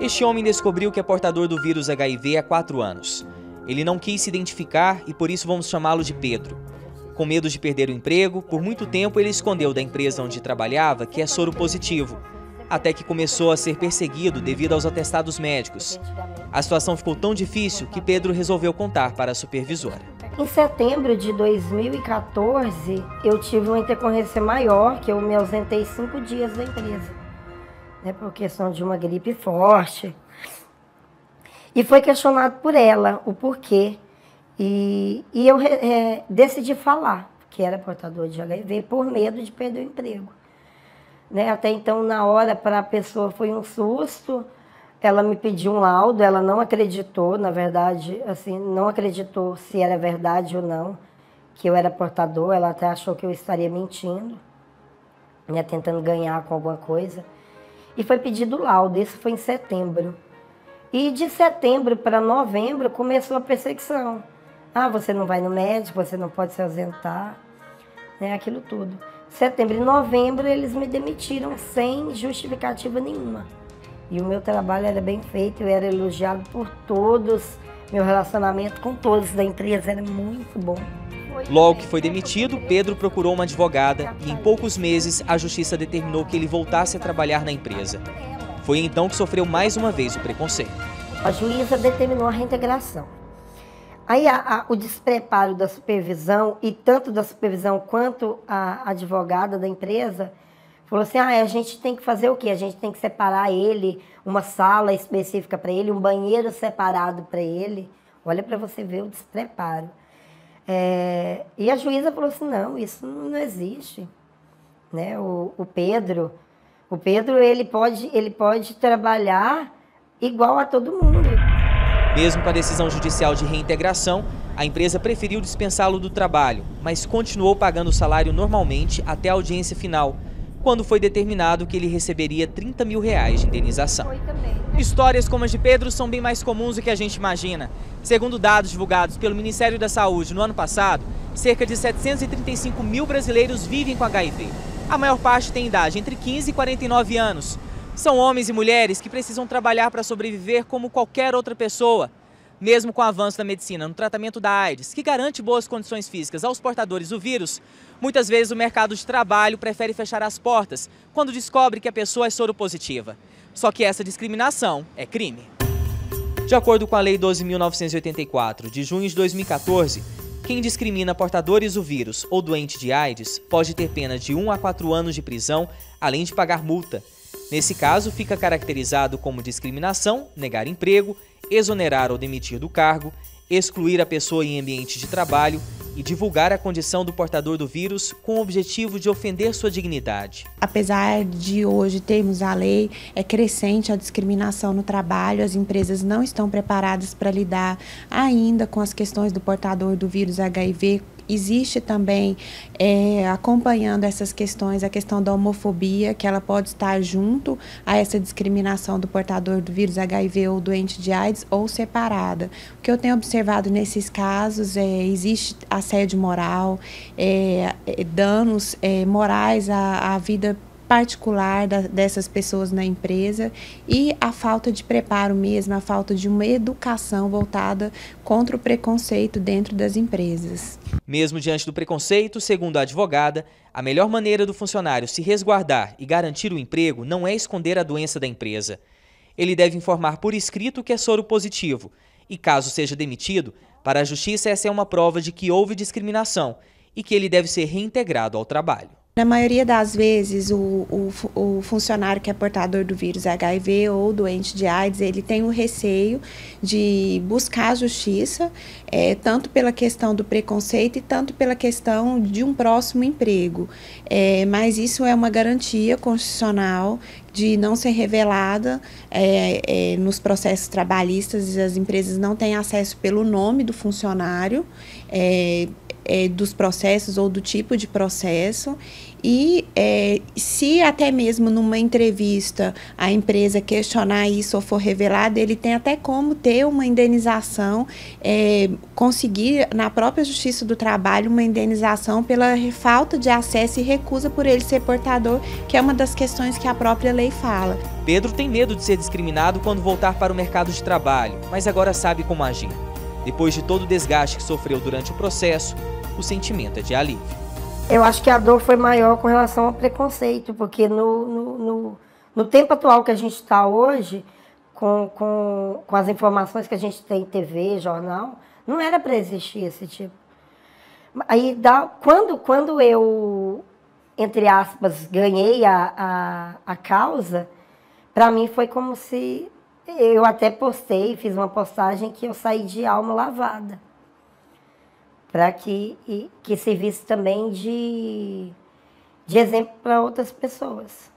Este homem descobriu que é portador do vírus HIV há 4 anos. Ele não quis se identificar e por isso vamos chamá-lo de Pedro. Com medo de perder o emprego, por muito tempo ele escondeu da empresa onde trabalhava que é soro positivo, até que começou a ser perseguido devido aos atestados médicos. A situação ficou tão difícil que Pedro resolveu contar para a supervisora. Em setembro de 2014, eu tive uma intercorrência maior, que eu me ausentei 5 dias da empresa, né, por questão de uma gripe forte. E foi questionado por ela o porquê. E eu decidi falar que era portador de HIV por medo de perder o emprego. Né? Até então, na hora, para a pessoa foi um susto. Ela me pediu um laudo, ela não acreditou, na verdade, assim, não acreditou se era verdade ou não, que eu era portador. Ela até achou que eu estaria mentindo, né, tentando ganhar com alguma coisa. E foi pedido o laudo, isso foi em setembro. E de setembro para novembro começou a perseguição. Ah, você não vai no médico, você não pode se ausentar, né, aquilo tudo. Setembro e novembro eles me demitiram sem justificativa nenhuma. E o meu trabalho era bem feito, eu era elogiado por todos, meu relacionamento com todos da empresa era muito bom. Logo que foi demitido, Pedro procurou uma advogada e em poucos meses a justiça determinou que ele voltasse a trabalhar na empresa. Foi então que sofreu mais uma vez o preconceito. A juíza determinou a reintegração. Aí o despreparo da supervisão, e tanto da supervisão quanto a advogada da empresa, falou assim, a gente tem que fazer o quê? A gente tem que separar ele, uma sala específica para ele, um banheiro separado para ele. Olha para você ver o despreparo. E a juíza falou assim, não, isso não existe. Né? O Pedro ele pode trabalhar igual a todo mundo. Mesmo com a decisão judicial de reintegração, a empresa preferiu dispensá-lo do trabalho, mas continuou pagando o salário normalmente até a audiência final, quando foi determinado que ele receberia R$30 mil de indenização. Histórias como as de Pedro são bem mais comuns do que a gente imagina. Segundo dados divulgados pelo Ministério da Saúde no ano passado, cerca de 735 mil brasileiros vivem com HIV. A maior parte tem idade entre 15 e 49 anos. São homens e mulheres que precisam trabalhar para sobreviver como qualquer outra pessoa. Mesmo com o avanço da medicina no tratamento da AIDS, que garante boas condições físicas aos portadores do vírus, muitas vezes o mercado de trabalho prefere fechar as portas quando descobre que a pessoa é soropositiva. Só que essa discriminação é crime. De acordo com a Lei 12.984, de junho de 2014, quem discrimina portadores do vírus ou doente de AIDS pode ter pena de 1 a 4 anos de prisão, além de pagar multa. Nesse caso, fica caracterizado como discriminação, negar emprego, exonerar ou demitir do cargo, excluir a pessoa em ambiente de trabalho e divulgar a condição do portador do vírus com o objetivo de ofender sua dignidade. Apesar de hoje termos a lei, é crescente a discriminação no trabalho, as empresas não estão preparadas para lidar ainda com as questões do portador do vírus HIV. Existe também, acompanhando essas questões, a questão da homofobia, que ela pode estar junto a essa discriminação do portador do vírus HIV ou doente de AIDS, ou separada. O que eu tenho observado nesses casos existe assédio moral, danos morais à vida particular dessas pessoas na empresa e a falta de preparo mesmo, a falta de uma educação voltada contra o preconceito dentro das empresas. Mesmo diante do preconceito, segundo a advogada, a melhor maneira do funcionário se resguardar e garantir o emprego não é esconder a doença da empresa. Ele deve informar por escrito que é soro positivo e, caso seja demitido, para a justiça essa é uma prova de que houve discriminação e que ele deve ser reintegrado ao trabalho. Na maioria das vezes, o funcionário que é portador do vírus HIV ou doente de AIDS, ele tem o receio de buscar a justiça, tanto pela questão do preconceito e tanto pela questão de um próximo emprego. Mas isso é uma garantia constitucional de não ser revelada nos processos trabalhistas. As empresas não têm acesso pelo nome do funcionário, dos processos ou do tipo de processo. E se até mesmo numa entrevista a empresa questionar isso ou for revelado, ele tem até como ter uma indenização, conseguir na própria Justiça do Trabalho uma indenização pela falta de acesso e recusa por ele ser portador, que é uma das questões que a própria lei fala. Pedro tem medo de ser discriminado quando voltar para o mercado de trabalho, mas agora sabe como agir. Depois de todo o desgaste que sofreu durante o processo, o sentimento é de alívio. Eu acho que a dor foi maior com relação ao preconceito, porque no tempo atual que a gente está hoje, com as informações que a gente tem em TV, jornal, não era para existir esse tipo. Aí, quando eu, entre aspas, ganhei a causa, para mim foi como se... Eu até postei, fiz uma postagem que eu saí de alma lavada. Para que servisse também de exemplo para outras pessoas.